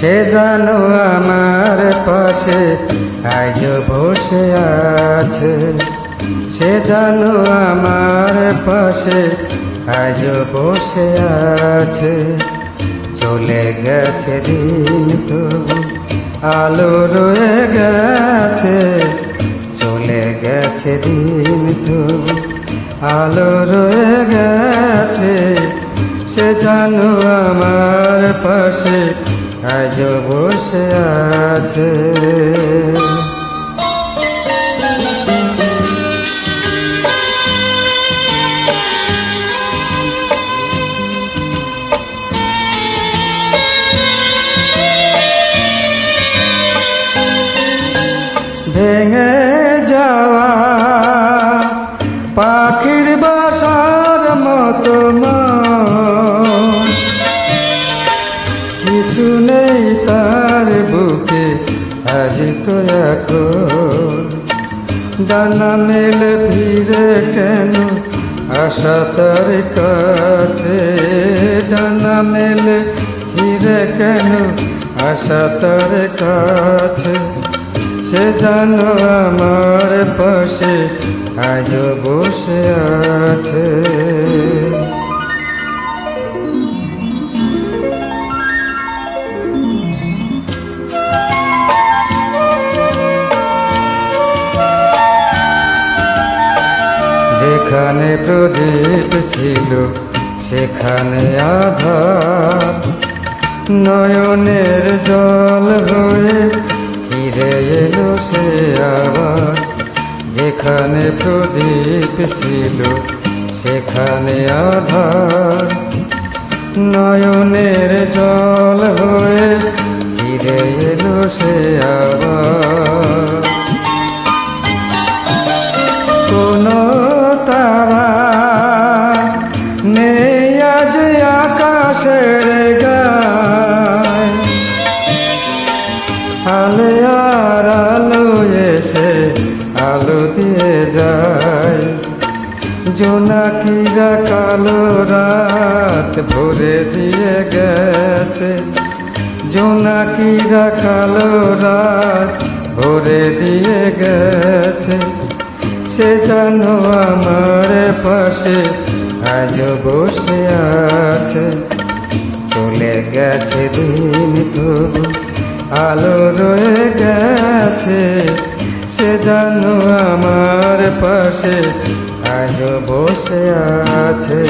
সে জানো আমার পাশে আজ বসে আছে, সে জানো আমার পাশে আজ বসে আছে। চলে গেছে দিন তবু আলো রয়ে গেছে, চলে গেছে দিন তবু আলো রয়ে গেছে। সে জানো আমার পাশে আজ বসে আছে। ভেঙে যাওয়া পাখির বাসার মতো মন, কিছু নেই তার বুকে আজ তো এখন। ডানা মেলে ফিরে কেন আশা তার কাছে, ডানা মেলে ফিরে কেন আশা তার কাছে। সে জানো আমার পাশে আজ বসে আছে। যেখানে প্রদীপ ছিল সেখানে আধার, নয়নের জল হয়ে ফিরে এলো সে আবার। যেখানে প্রদীপ ছিল সেখানে আধার, নয়নের জল হয়ে ফিরে এলো সে আবার। কোনো তারা নেই আজ আকাশের গায়, আলে আর আলো এসে আলো দিয়ে যায়। জোনাকিরা কালো রাত ভরে দিয়ে গেছে, জোনাকিরা কালো রাত ভরে দিয়ে গেছে। সে জানো আমার পাশে আজ বসে আছে, চলে গেছে দিন তবু আলো রয়ে গেছে। সে জানো আমার পাশে আজ বসে আছে।